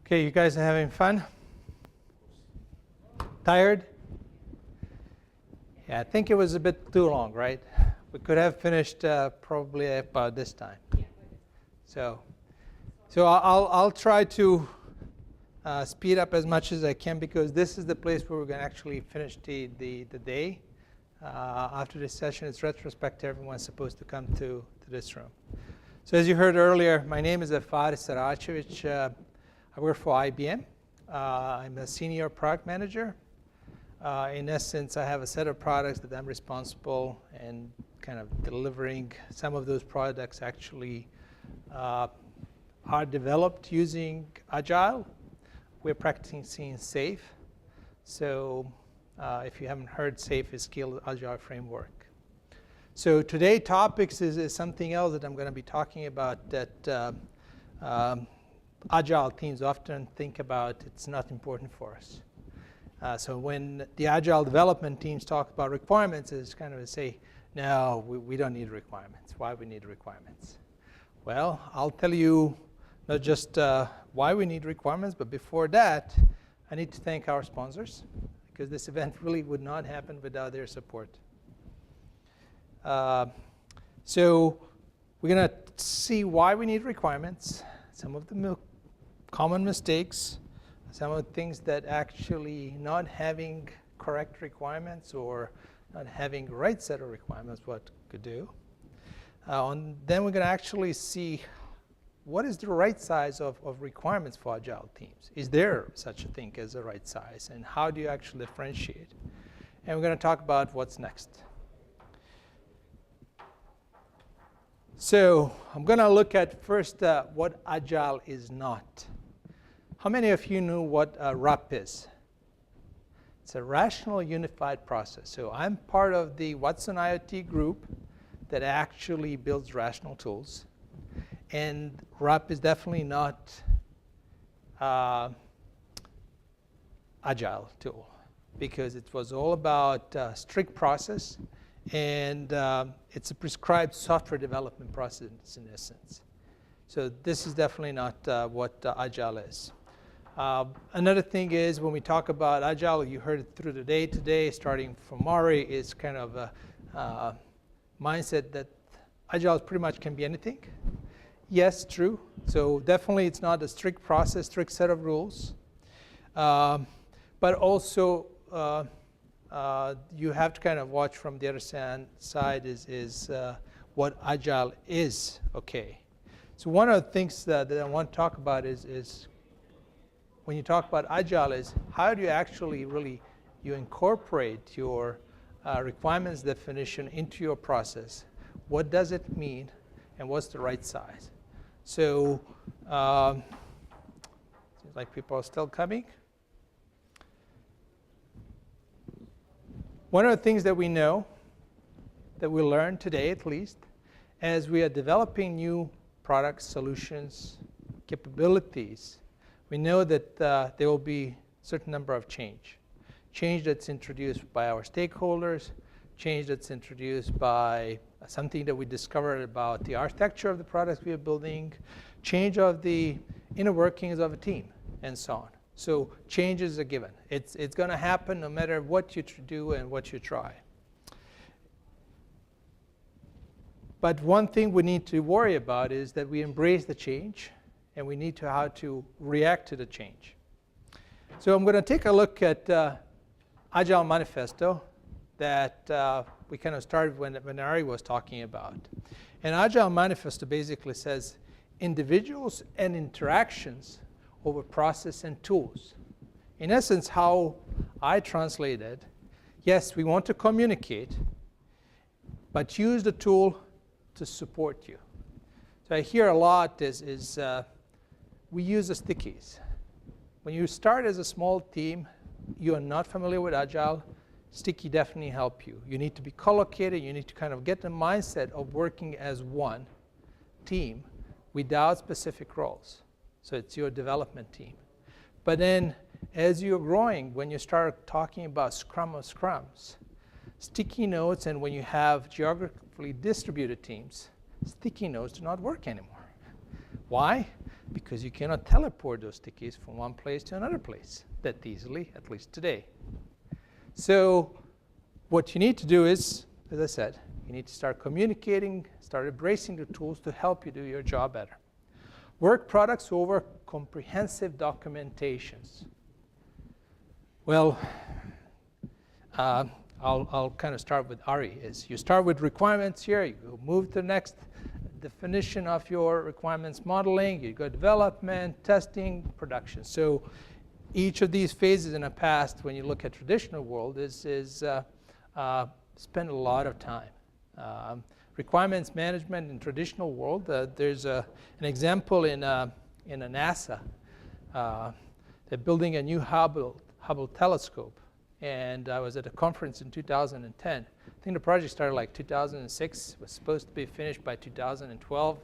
Okay, you guys are having fun? Tired? Yeah, I think it was a bit too long, right? We could have finished probably about this time. So I'll try to speed up as much as I can, because this is the place where we're going to actually finish the day. After this session, it's retrospective. Everyone's supposed to come to this room. So as you heard earlier, my name is Fariz Saracevic. I work for IBM. I'm a senior product manager. In essence, I have a set of products that I'm responsible and kind of delivering. Some of those products actually are developed using Agile. We're practicing SAFe. So if you haven't heard, SAFe is Scaled Agile Framework. So today topics is something else that I'm going to be talking about that Agile teams often think about. It's not important for us. So when the Agile development teams talk about requirements, it's kind of say, no, we don't need requirements. Why we need requirements? Well, I'll tell you not just why we need requirements, but before that, I need to thank our sponsors, because this event really would not happen without their support. So we're going to see why we need requirements, some of the common mistakes, some of the things that actually not having correct requirements or not having the right set of requirements what could do. And then we're going to actually see what is the right size of requirements for Agile teams. Is there such a thing as a right size? And how do you actually differentiate? And we're going to talk about what's next. So I'm going to look at first what Agile is not. How many of you know what RUP is? It's a rational unified process. So I'm part of the Watson IoT group that actually builds rational tools. And RUP is definitely not Agile tool, because it was all about strict process, and it's a prescribed software development process in essence. So this is definitely not what Agile is. Another thing is, when we talk about Agile, you heard it through the day today, starting from Mari, is kind of a mindset that Agile pretty much can be anything. Yes, true. So definitely it's not a strict process, strict set of rules. But also you have to kind of watch from the other side is what Agile is, okay. So one of the things that I want to talk about is when you talk about Agile is how do you actually really incorporate your requirements definition into your process. What does it mean, and what's the right size? So seems like people are still coming. One of the things that we know, that we learned today at least, as we are developing new products, solutions, capabilities, we know that there will be a certain number of change that's introduced by our stakeholders, change that's introduced by something that we discovered about the architecture of the products we are building, change of the inner workings of a team, and so on. So change is a given. It's going to happen no matter what you do and what you try. But one thing we need to worry about is that we embrace the change, and we need to how to react to the change. So I'm going to take a look at Agile Manifesto that we kind of started when Ari was talking about. And Agile Manifesto basically says individuals and interactions over process and tools. In essence, how I translated, yes, we want to communicate, but use the tool to support you. So I hear a lot is we use the stickies. When you start as a small team, you are not familiar with Agile, sticky definitely help you. You need to be collocated. You need to kind of get the mindset of working as one team without specific roles. So it's your development team. But then as you're growing, when you start talking about Scrum of Scrums, sticky notes, and when you have geographically distributed teams, sticky notes do not work anymore. Why? Because you cannot teleport those stickies from one place to another place that easily, at least today. So what you need to do is, as I said, you need to start communicating, start embracing the tools to help you do your job better. Work products over comprehensive documentations. Well, I'll kind of start with Ari. Is you start with requirements here, you move to the next definition of your requirements modeling, you go development, testing, production. So each of these phases in the past, when you look at traditional world, spend a lot of time. Requirements management in traditional world, there's an example in a NASA. They're building a new Hubble telescope. And I was at a conference in 2010. I think the project started like 2006, was supposed to be finished by 2012,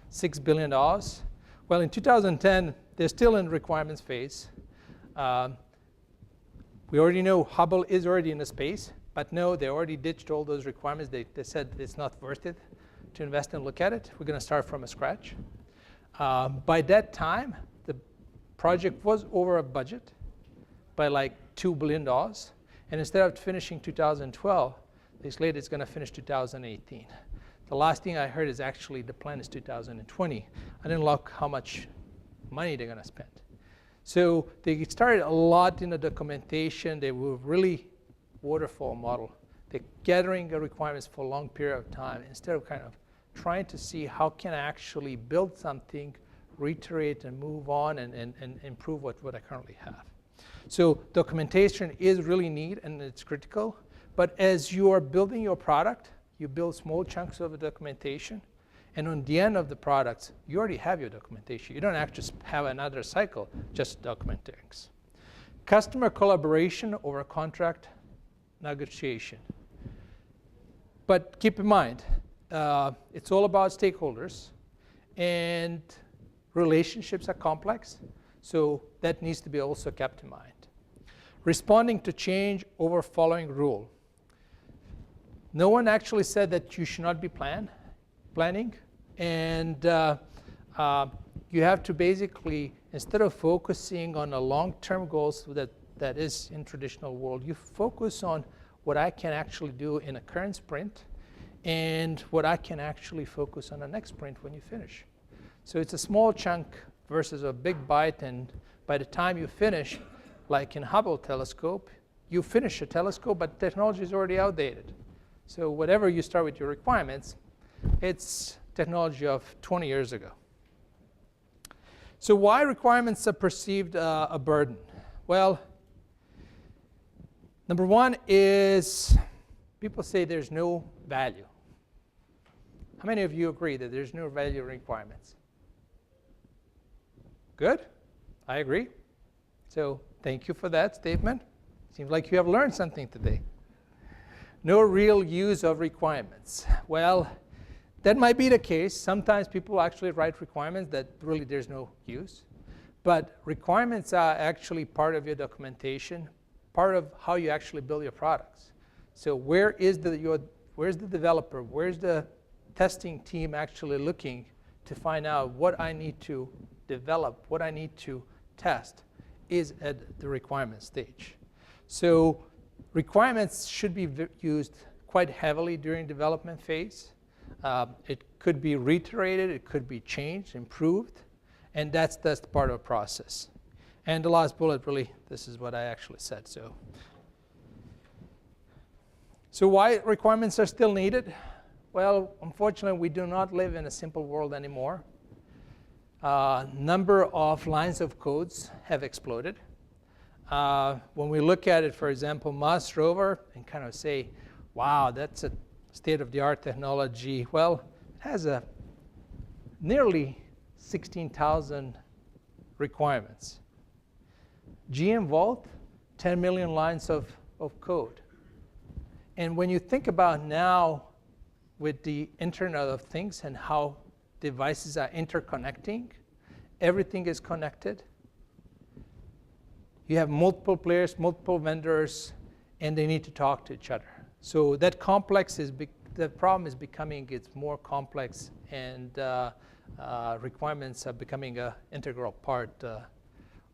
$6 billion. Well, in 2010, they're still in requirements phase. We already know Hubble is already in the space, but no, they already ditched all those requirements. They said it's not worth it to invest and look at it. We're going to start from scratch. By that time, the project was over a budget by like $2 billion. And instead of finishing 2012, they slated it's going to finish 2018. The last thing I heard is actually the plan is 2020. I didn't look how much money they're going to spend. So they started a lot in the documentation. They were really waterfall model. They're gathering the requirements for a long period of time instead of kind of trying to see how can I actually build something, reiterate and move on and improve what I currently have. So documentation is really neat and it's critical. But as you are building your product, you build small chunks of the documentation. And on the end of the products, you already have your documentation. You don't have to have another cycle, just document things. Customer collaboration over contract negotiation. But keep in mind, it's all about stakeholders. And relationships are complex. So that needs to be also kept in mind. Responding to change over following rule. No one actually said that you should not be planning. And you have to basically, instead of focusing on the long-term goals that is in traditional world, you focus on what I can actually do in a current sprint and what I can actually focus on the next sprint when you finish. So it's a small chunk versus a big bite, and by the time you finish, like in Hubble telescope, you finish a telescope, but technology is already outdated. So whatever you start with your requirements, it's technology of 20 years ago. So why requirements are perceived a burden? Well, number one is people say there's no value. How many of you agree that there's no value in requirements? Good. I agree. So thank you for that statement. Seems like you have learned something today. No real use of requirements. Well, that might be the case. Sometimes people actually write requirements that really there's no use. But requirements are actually part of your documentation, part of how you actually build your products. So where's the developer, where's the testing team actually looking to find out what I need to develop, what I need to test, is at the requirement stage. So requirements should be used quite heavily during development phase. It could be reiterated, it could be changed, improved, and that's part of the process. And the last bullet, really, this is what I actually said. So why requirements are still needed? Well, unfortunately, we do not live in a simple world anymore. Number of lines of codes have exploded. When we look at it, for example, Mars rover, and kind of say, wow, that's a state-of-the-art technology. Well, it has nearly 16,000 requirements. GM Vault, 10 million lines of code. And when you think about now with the Internet of Things and how devices are interconnecting, everything is connected. You have multiple players, multiple vendors, and they need to talk to each other. So that complex is the problem is becoming, it's more complex, and requirements are becoming an integral part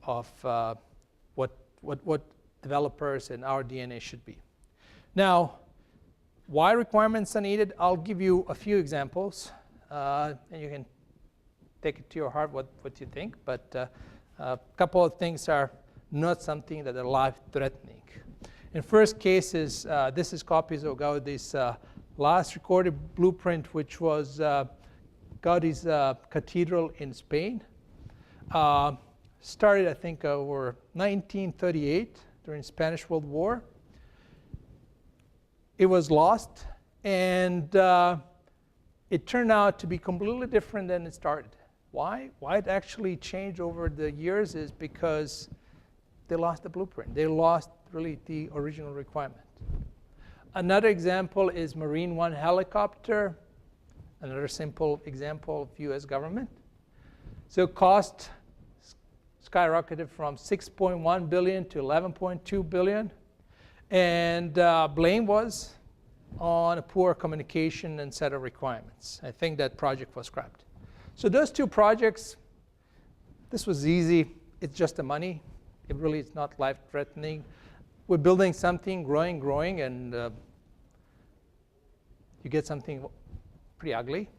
of what developers and our DNA should be. Now, why requirements are needed? I'll give you a few examples, and you can take it to your heart what you think, but a couple of things are not something that are life-threatening. In first case is, this is copies of Gaudi's last recorded blueprint, which was Gaudi's cathedral in Spain. Started, I think, over 1938 during Spanish World War. It was lost, and it turned out to be completely different than it started. Why? Why it actually changed over the years is because they lost the blueprint. They lost really the original requirement. Another example is Marine One helicopter. Another simple example of US government. So cost skyrocketed from 6.1 billion to 11.2 billion. And blame was on a poor communication and set of requirements. I think that project was scrapped. So those two projects, this was easy. It's just the money. It really is not life-threatening. We're building something, growing, and you get something pretty ugly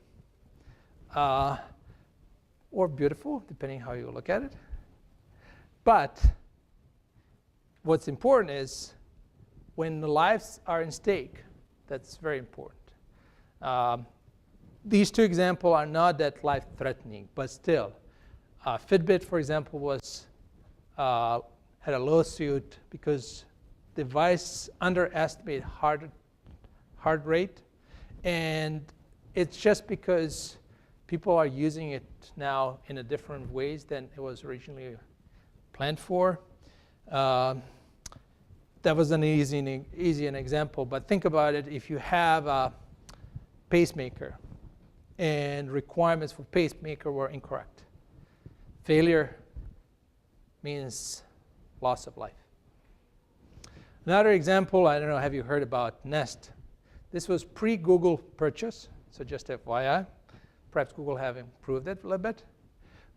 or beautiful, depending how you look at it. But what's important is when the lives are in stake, that's very important. These two examples are not that life-threatening, but still. Fitbit, for example, was had a lawsuit because device underestimated heart rate, and it's just because people are using it now in a different ways than it was originally planned for. That was an easy example, but think about it. If you have a pacemaker and requirements for pacemaker were incorrect, failure means loss of life. Another example, I don't know, have you heard about Nest? This was pre-Google purchase, so just FYI. Perhaps Google have improved it a little bit.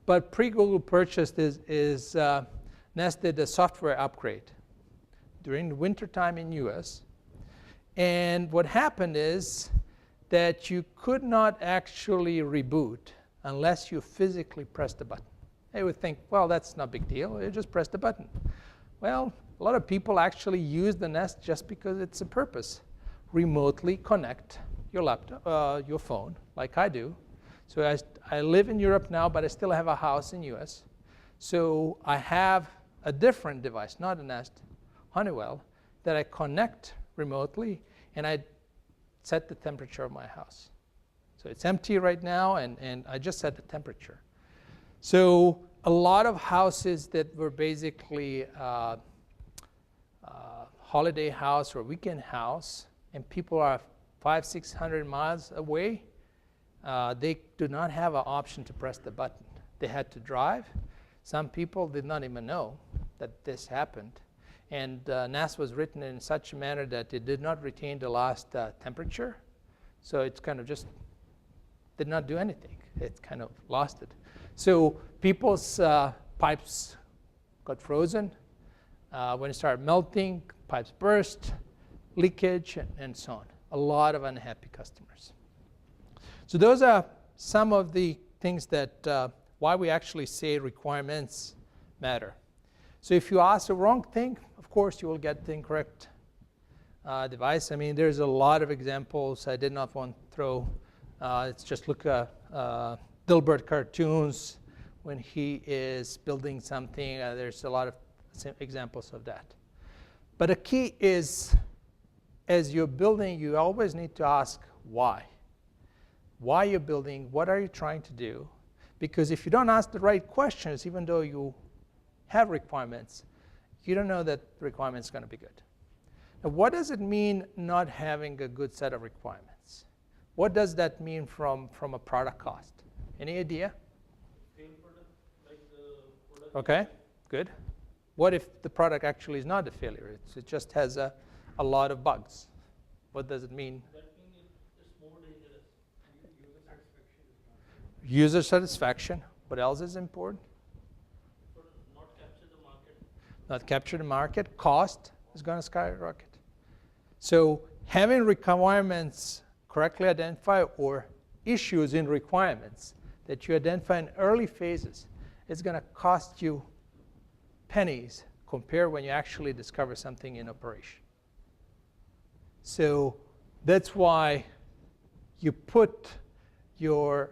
But pre-Google purchase is Nest did a software upgrade during the winter time in US. And what happened is that you could not actually reboot unless you physically pressed the button. They would think, well, that's not a big deal. You just press the button. Well, a lot of people actually use the Nest just because it's a purpose. Remotely connect your laptop, your phone, like I do. So I live in Europe now, but I still have a house in US. So I have a different device, not a Nest, Honeywell, that I connect remotely, and I set the temperature of my house. So it's empty right now, and I just set the temperature. So a lot of houses that were basically holiday house or weekend house, and people are 500-600 miles away, they do not have an option to press the button. They had to drive. Some people did not even know that this happened. And NAS was written in such a manner that it did not retain the last temperature. So it's kind of just did not do anything. It kind of lost it. So people's pipes got frozen. When it started melting, pipes burst, leakage, and so on. A lot of unhappy customers. So those are some of the things that why we actually say requirements matter. So if you ask the wrong thing, of course you will get the incorrect device. I mean, there's a lot of examples. I did not want to throw. It's just look at Dilbert cartoons when he is building something. There's a lot of examples of that. But the key is, as you're building, you always need to ask why. Why you're building, what are you trying to do? Because if you don't ask the right questions, even though you have requirements, you don't know that the requirement's going to be good. Now, what does it mean not having a good set of requirements? What does that mean from a product cost? Any idea? Okay, good. What if the product actually is not a failure? It just has a lot of bugs. What does it mean? That means User satisfaction. What else is important? Not capture the market. Not capture the market. Cost is going to skyrocket. So having requirements correctly identified or issues in requirements that you identify in early phases is going to cost you pennies compared when you actually discover something in operation. So that's why you put your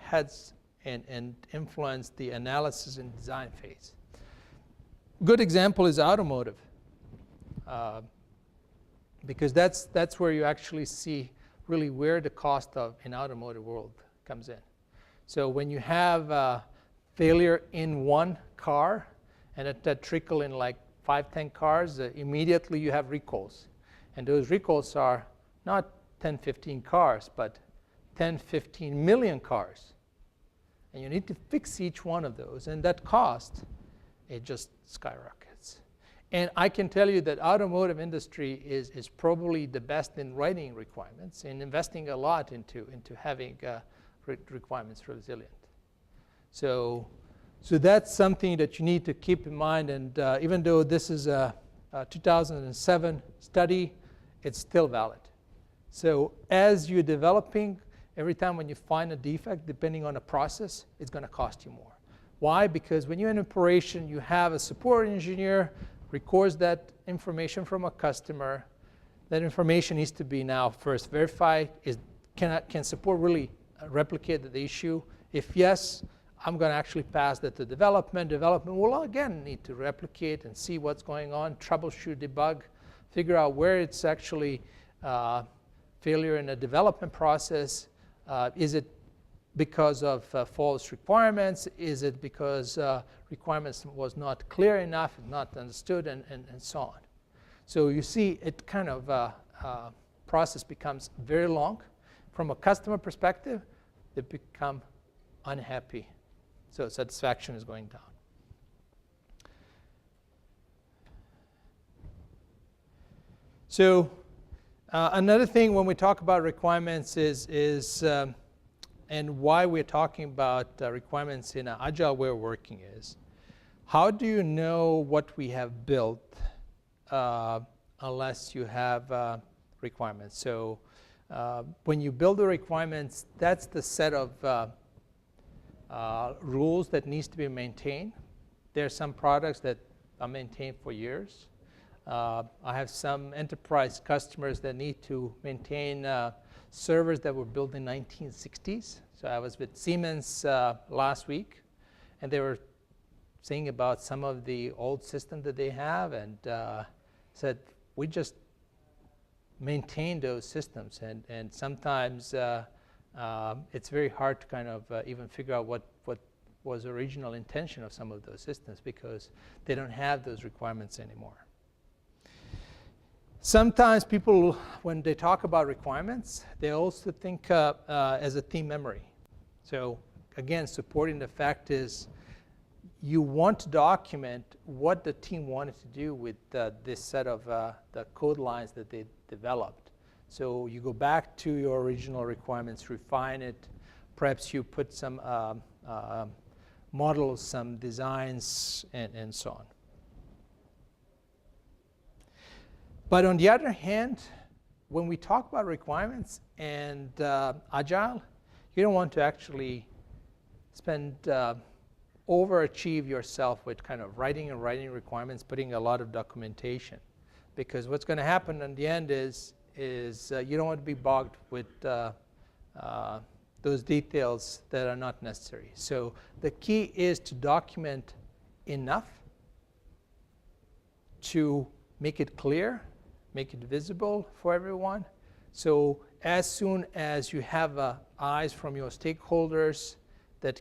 heads and influence the analysis and design phase. Good example is automotive, because that's where you actually see really where the cost of an automotive world comes in. So when you have a failure in one car and that trickle in like 5, 10 cars, immediately you have recalls. And those recalls are not 10, 15 cars, but 10, 15 million cars. And you need to fix each one of those. And that cost, it just skyrockets. And I can tell you that automotive industry is probably the best in writing requirements and investing a lot into having requirements resilient. So that's something that you need to keep in mind. And even though this is a 2007 study, it's still valid. So as you're developing, every time when you find a defect, depending on the process, it's going to cost you more. Why? Because when you're in operation, you have a support engineer records that information from a customer. That information needs to be now first verified. Can support really replicate the issue? If yes, I'm going to actually pass that to development. Development will again need to replicate and see what's going on, troubleshoot, debug, figure out where it's actually failure in the development process. Is it because of false requirements? Is it because requirements was not clear enough, not understood, and so on? So you see it kind of process becomes very long. From a customer perspective, they become unhappy. So satisfaction is going down. So another thing when we talk about requirements is and why we're talking about requirements in an agile way of working is, how do you know what we have built unless you have requirements? So when you build the requirements, that's the set of rules that needs to be maintained. There are some products that are maintained for years. I have some enterprise customers that need to maintain servers that were built in 1960s. So I was with Siemens last week, and they were saying about some of the old systems that they have, and said, we just maintain those systems. And sometimes it's very hard to kind of even figure out what was the original intention of some of those systems, because they don't have those requirements anymore. Sometimes people, when they talk about requirements, they also think as a team memory. So again, supporting the fact is you want to document what the team wanted to do with this set of the code lines that they developed. So you go back to your original requirements, refine it. Perhaps you put some models, some designs, and so on. But on the other hand, when we talk about requirements and Agile, you don't want to actually spend overachieve yourself with kind of writing requirements, putting a lot of documentation. Because what's going to happen in the end is you don't want to be bogged with those details that are not necessary. So the key is to document enough to make it clear, make it visible for everyone. So as soon as you have eyes from your stakeholders that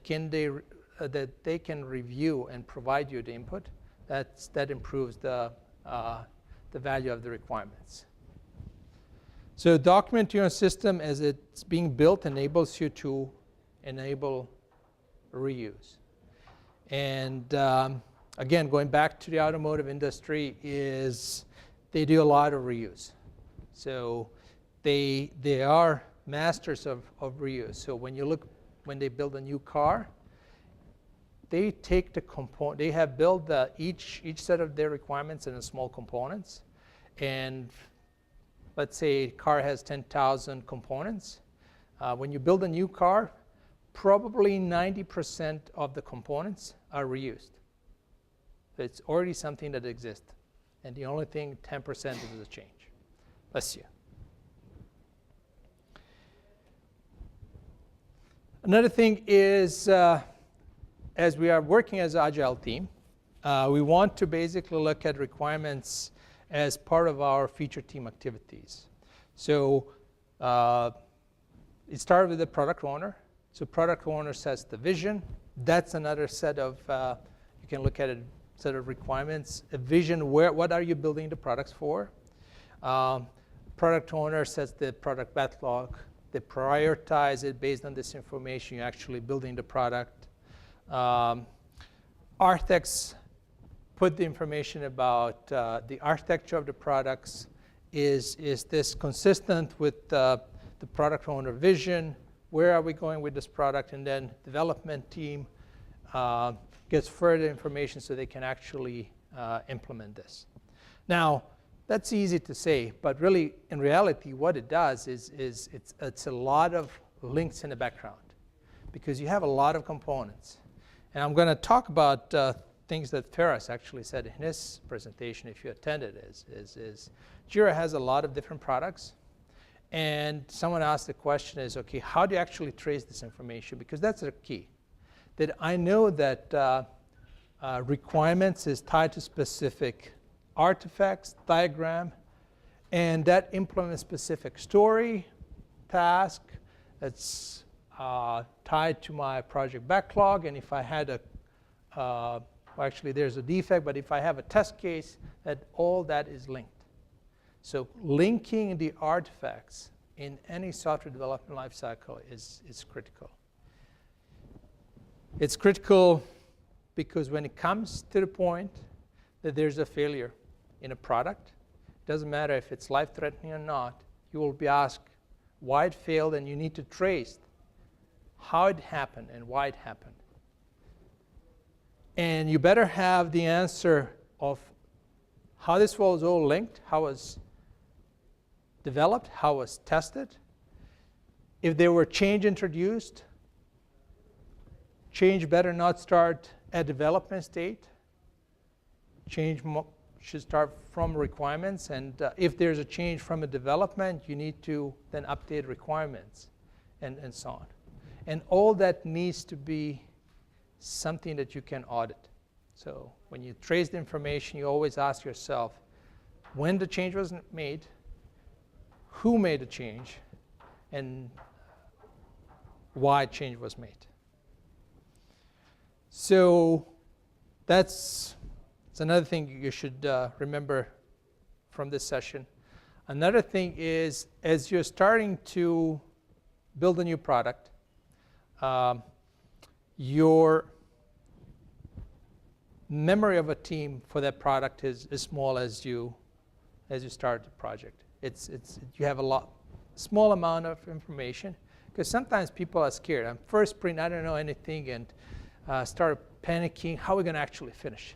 they can review and provide you the input, that improves the value of the requirements. So document your system as it's being built enables you to enable reuse. And again, going back to the automotive industry, is they do a lot of reuse. So they are masters of reuse. So when you look when they build a new car, they take the component, they have built each set of their requirements in small components. And let's say a car has 10,000 components. When you build a new car, probably 90% of the components are reused. So it's already something that exists. And the only thing, 10% is a change. Bless you. Another thing is, as we are working as an Agile team, we want to basically look at requirements as part of our feature team activities. So it started with the product owner. So product owner sets the vision. That's another set of, you can look at it, set of requirements. A vision, what are you building the products for? Product owner sets the product backlog. They prioritize it based on this information. You're actually building the product. Architects put the information about the architecture of the products. Is this consistent with the product owner vision? Where are we going with this product? And then development team gets further information so they can actually implement this. Now, that's easy to say, but really, in reality, what it does is it's a lot of links in the background, because you have a lot of components. And I'm going to talk about things that Fariz actually said in his presentation, if you attended, is Jira has a lot of different products. And someone asked the question is, okay, how do you actually trace this information? Because that's the key. That I know that requirements is tied to specific artifacts, diagram, and that implements specific story, task that's tied to my project backlog. And if I had well, actually there's a defect, but if I have a test case, that all that is linked. So linking the artifacts in any software development lifecycle is critical. It's critical because when it comes to the point that there's a failure in a product, it doesn't matter if it's life-threatening or not, you will be asked why it failed, and you need to trace how it happened and why it happened. And you better have the answer of how this was all linked, how it was developed, how it was tested. If there were change introduced, change better not start at development state. Change should start from requirements. And if there's a change from a development, you need to then update requirements and so on. And all that needs to be something that you can audit. So when you trace the information, you always ask yourself, when the change was made, who made the change, and why change was made. So that's another thing you should remember from this session. Another thing is, as you're starting to build a new product, your memory of a team for that product is as small as you start the project. You have a small amount of information, because sometimes people are scared. I'm first sprint, I don't know anything, and start panicking. How are we going to actually finish?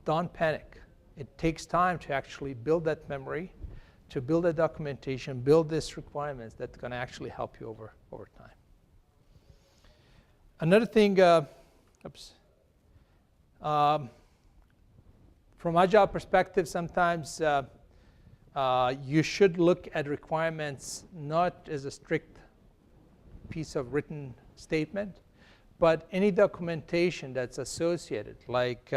Don't panic. It takes time to actually build that memory, to build that documentation, build these requirements that's going to actually help you over time. Another thing, from Agile perspective, sometimes you should look at requirements not as a strict piece of written statement, but any documentation that's associated, like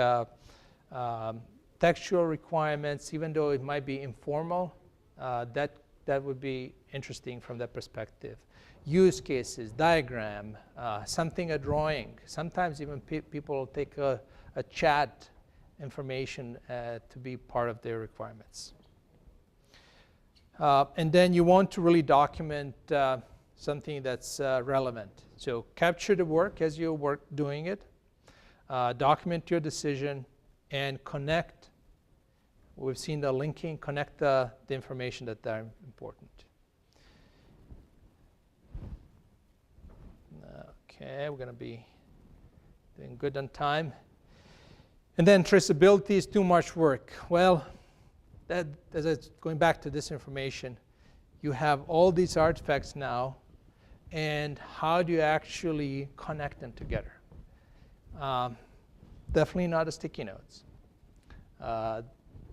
textual requirements, even though it might be informal, that would be interesting from that perspective. Use cases, diagram, a drawing. Sometimes even people take a chat information to be part of their requirements. And then you want to really document something that's relevant. So capture the work as you work doing it, document your decision, and connect. We've seen the linking, connect the information that are important. Okay, we're going to be doing good on time. And then traceability is too much work. Well, going back to this information, you have all these artifacts now, and how do you actually connect them together? Definitely not a sticky notes.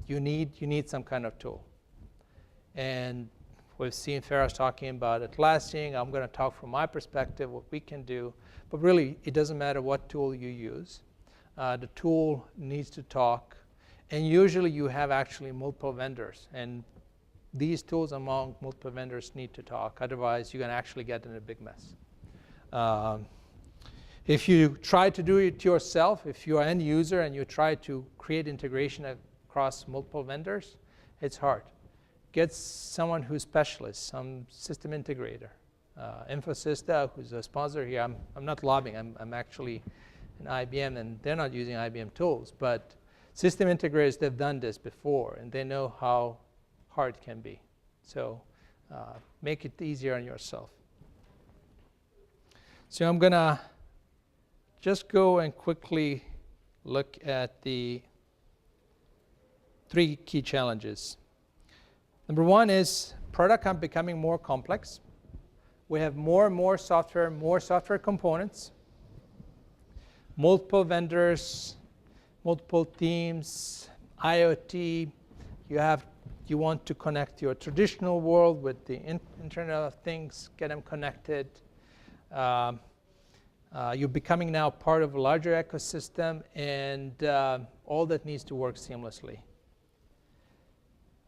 You need some kind of tool. And we've seen Fariz talking about Atlassian. I'm going to talk from my perspective what we can do. But really, it doesn't matter what tool you use. The tool needs to talk. And usually, you have actually multiple vendors. And these tools among multiple vendors need to talk. Otherwise, you're going to actually get in a big mess. If you try to do it yourself, if you're an end user and you try to create integration across multiple vendors, it's hard. Get someone who's specialist, some system integrator. Infosys, who's a sponsor here, I'm not lobbying. I'm actually an IBM, and they're not using IBM tools. But system integrators, they've done this before, and they know how hard it can be. So make it easier on yourself. So I'm going to just go and quickly look at the 3 key challenges. Number 1 is product are becoming more complex. We have more and more software components, multiple vendors, multiple teams, IoT. You want to connect your traditional world with the Internet of Things, get them connected. You're becoming now part of a larger ecosystem, and all that needs to work seamlessly.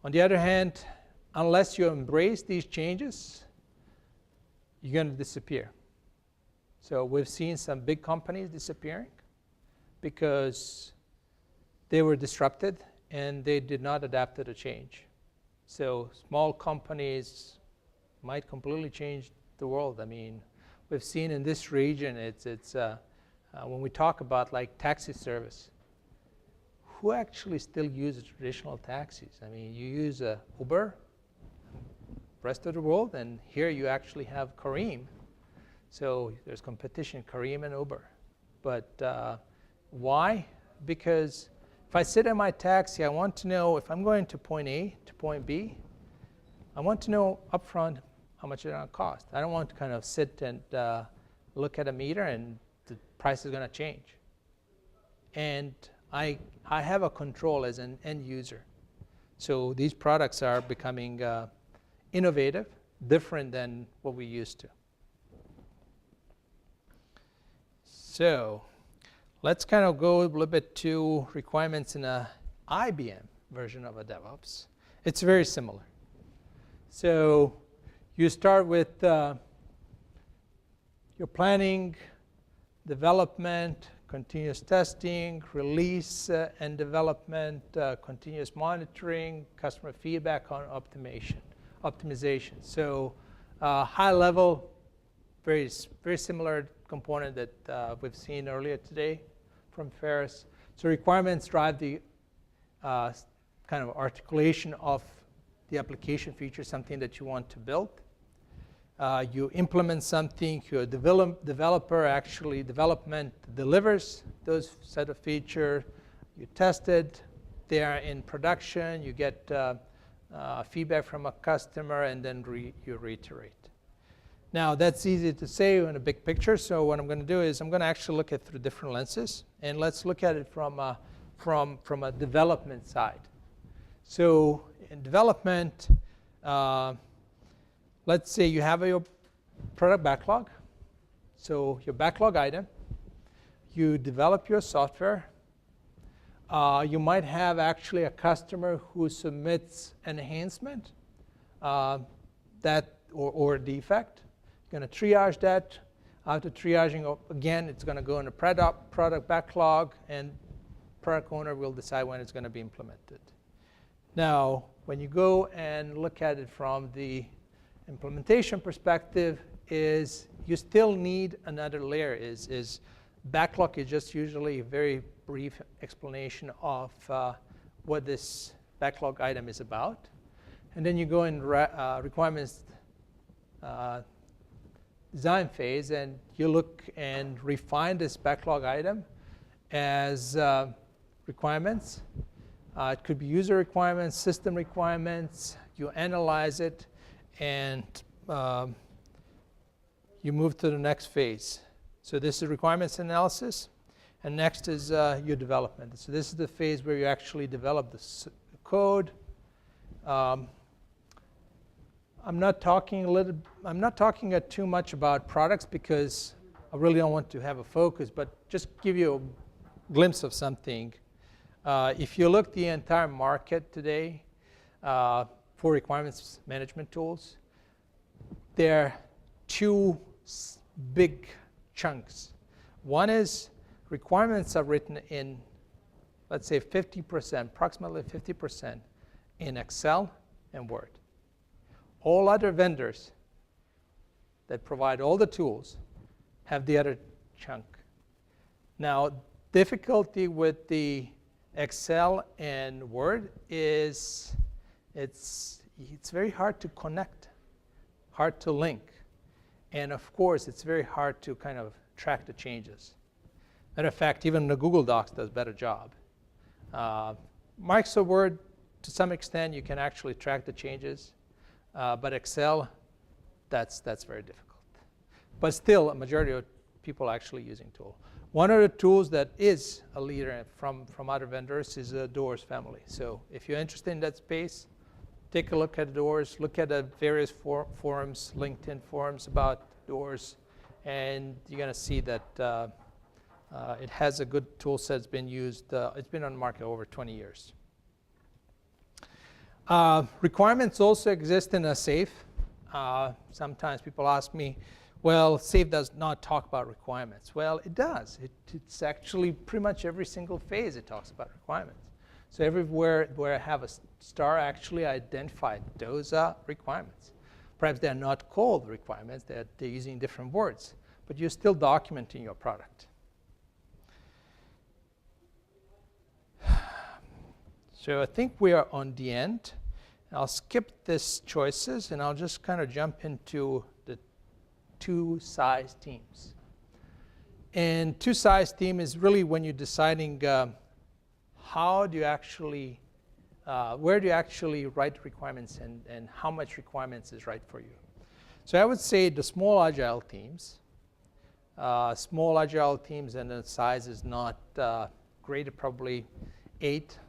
On the other hand, unless you embrace these changes, you're going to disappear. So we've seen some big companies disappearing because they were disrupted and they did not adapt to the change. So small companies might completely change the world. I mean, we've seen in this region, when we talk about like taxi service, who actually still uses traditional taxis? I mean, you use Uber, rest of the world, and here you actually have Careem. So there's competition, Careem and Uber. But why? Because if I sit in my taxi, I want to know if I'm going to point A to point B, I want to know upfront how much it's going to cost. I don't want to kind of sit and look at a meter and the price is going to change. And I have a control as an end user. So these products are becoming innovative, different than what we used to. So let's kind of go a little bit to requirements in a IBM version of a DevOps. It's very similar. So you start with your planning, development, continuous testing, release and development, continuous monitoring, customer feedback on optimization. So high level, very similar component that we've seen earlier today from Fariz. So requirements drive the kind of articulation of the application feature, something that you want to build. You implement something, your developer actually development delivers those set of features. You test it, they are in production, you get feedback from a customer, and then you reiterate. Now that's easy to say in a big picture, so what I'm going to do is I'm going to actually look at it through different lenses, and let's look at it from a development side. So in development, let's say you have your product backlog. So your backlog item, you develop your software. You might have actually a customer who submits an enhancement or a defect. You're going to triage that. After triaging, again, it's going to go in a product backlog, and product owner will decide when it's going to be implemented. Now, when you go and look at it from the implementation perspective, is you still need another layer. Is backlog is just usually a very brief explanation of what this backlog item is about. And then you go in requirements design phase, and you look and refine this backlog item as requirements. It could be user requirements, system requirements. You analyze it, and you move to the next phase. So this is requirements analysis, and next is your development. So this is the phase where you actually develop the code. I'm not talking too much about products because I really don't want to have a focus, but just give you a glimpse of something. If you look the entire market today for requirements management tools, there are two big chunks. One is requirements are written in, let's say 50%, approximately 50% in Excel and Word. All other vendors that provide all the tools have the other chunk. Now, difficulty with the Excel and Word is it's very hard to connect, hard to link. And of course, it's very hard to kind of track the changes. Matter of fact, even the Google Docs does a better job. Microsoft Word, to some extent, you can actually track the changes. But Excel, that's very difficult. But still, a majority of people are actually using tool. One of the tools that is a leader from other vendors is the Doors family. So if you're interested in that space, take a look at Doors, look at the various forums, LinkedIn forums about Doors, and you're going to see that it has a good tool set. It's been used. It's been on the market over 20 years. Requirements also exist in a SAFe. Sometimes people ask me, well, SAFe does not talk about requirements. Well, it does. It's actually pretty much every single phase it talks about requirements. So everywhere where I have a star, actually identified those are requirements. Perhaps they're not called requirements. They're using different words. But you're still documenting your product. So I think we are on the end. I'll skip this choices, and I'll just kind of jump into the two-size teams. And two-size team is really when you're deciding how do you actually, where do you actually write requirements and how much requirements is right for you. So I would say the small agile teams, and the size is not greater, probably 8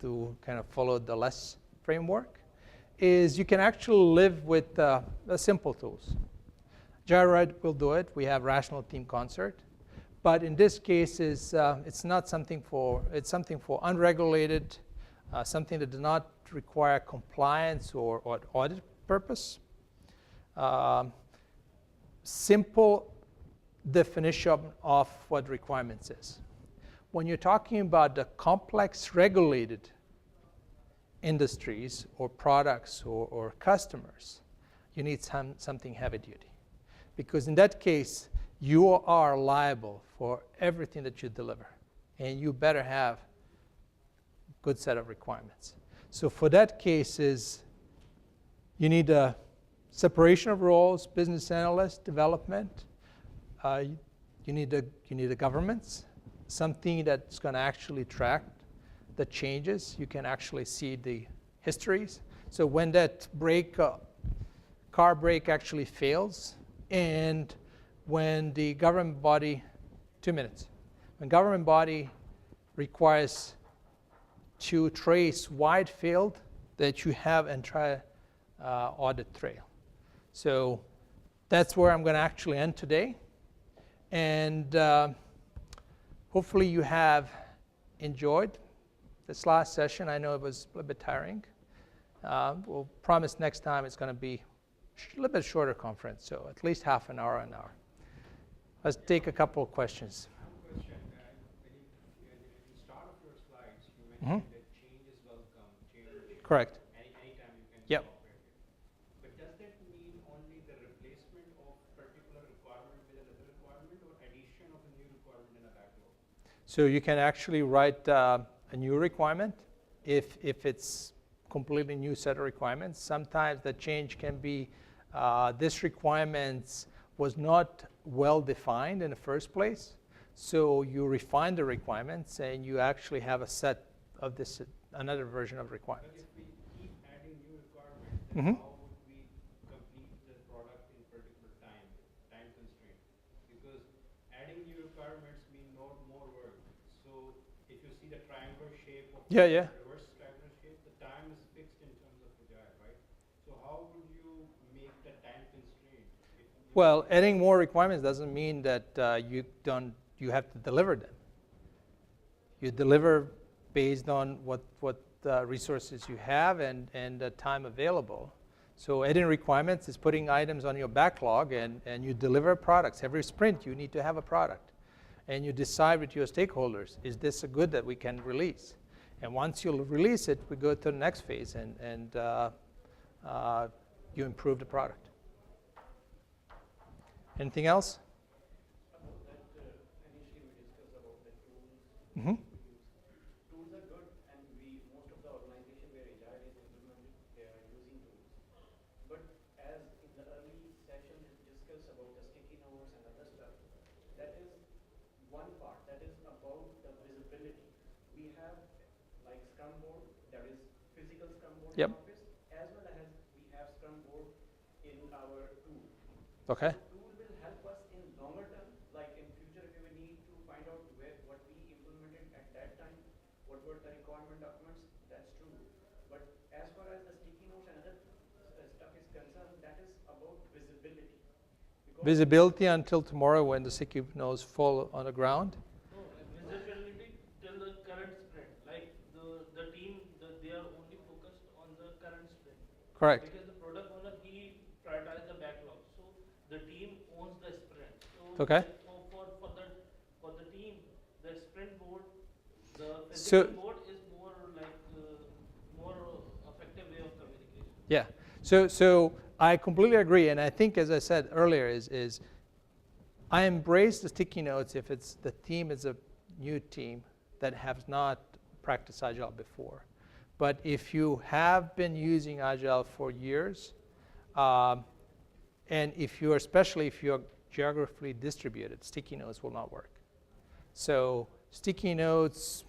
to kind of follow the less framework, is you can actually live with the simple tools. Agile will do it. We have Rational Team Concert. But in this case, it's not something it's something for unregulated, something that does not require compliance or audit purpose. Simple definition of what requirements is. When you're talking about the complex regulated industries or products or customers, you need something heavy duty. Because in that case, you are liable for everything that you deliver. And you better have a good set of requirements. So for that case you need a separation of roles, business analyst, development. You need a governance, something that's going to actually track the changes. You can actually see the histories. So when that car brake actually fails, and when the government body, 2 minutes, when government body requires to trace why it failed, that you have entire audit trail. So that's where I'm going to actually end today. And hopefully you have enjoyed this last session. I know it was a little bit tiring. We'll promise next time it's going to be a little bit shorter conference, so at least half an hour, an hour. Let's take a couple of questions. I have a question. At the start of your slides, you mentioned that change is welcome. Correct. Anytime you can Yep. cooperate with. But does that mean only the replacement of particular requirement with another requirement, or addition of a new requirement in a backlog? So you can actually write a new requirement if it's completely new set of requirements. Sometimes the change can be this requirements was not well defined in the first place. So you refine the requirements, and you actually have a set of this, another version of But requirements. if we keep adding new requirements, then Mhm. how would we complete the product in particular time constraint? Because adding new requirements mean more work. So if you see the triangular shape of Yeah, the yeah. reverse triangular shape, the time is fixed in terms of Agile, right? So how would you make the time constraint? Well, adding more requirements doesn't mean that you have to deliver them. You deliver based on what resources you have and the time available. So adding requirements is putting items on your backlog, and you deliver products. Every sprint, you need to have a product. And you decide with your stakeholders, is this a good that we can release? And once you release it, we go to the next phase, and you improve the product. Anything else? About that, initially we discussed about the tools. Mm-hmm. Tools are good, and most of the organization where Agile is implemented, they are using tools. But as in the early session we discussed about the sticky notes and other stuff, that is one part, that is about the visibility. We have like Scrum board, that is physical Scrum board Yep. in office, as well as we have Scrum board in our tool. Okay. Tool will help us in longer term, like in future if we need to find out what we implemented at that time, what were the requirement documents, that's true. But as far as the sticky notes and other stuff is concerned, that is about visibility. Because Visibility until tomorrow when the sticky notes fall on the ground. No, visibility till the current sprint. Like the team, they are only focused on the current sprint. Correct. Because the product owner, he prioritizes the backlog. So the team owns the sprint. So Okay. For the team, the sprint board, the So- physical board is more like more effective way of communication. Yeah. So I completely agree, and I think, as I said earlier, is I embrace the sticky notes if it's the team is a new team that has not practiced Agile before. But if you have been using Agile for years, and especially if you're geographically distributed, sticky notes will not work. So sticky notes,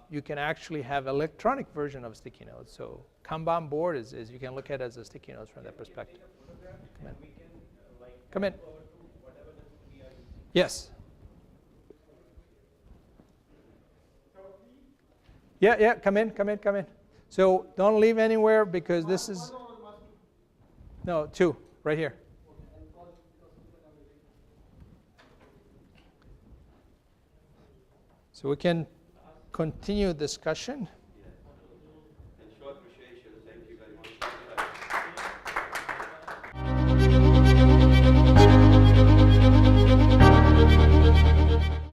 you can actually have electronic version of sticky notes. So Kanban board is you can look at it as a sticky notes from that perspective. Come in. we can like Come in. add to our tool, whatever the tool we are using. Yes. Yeah, come in. So don't leave anywhere because this is, no, two, right here. So we can continue discussion. And show appreciation. Thank you very much.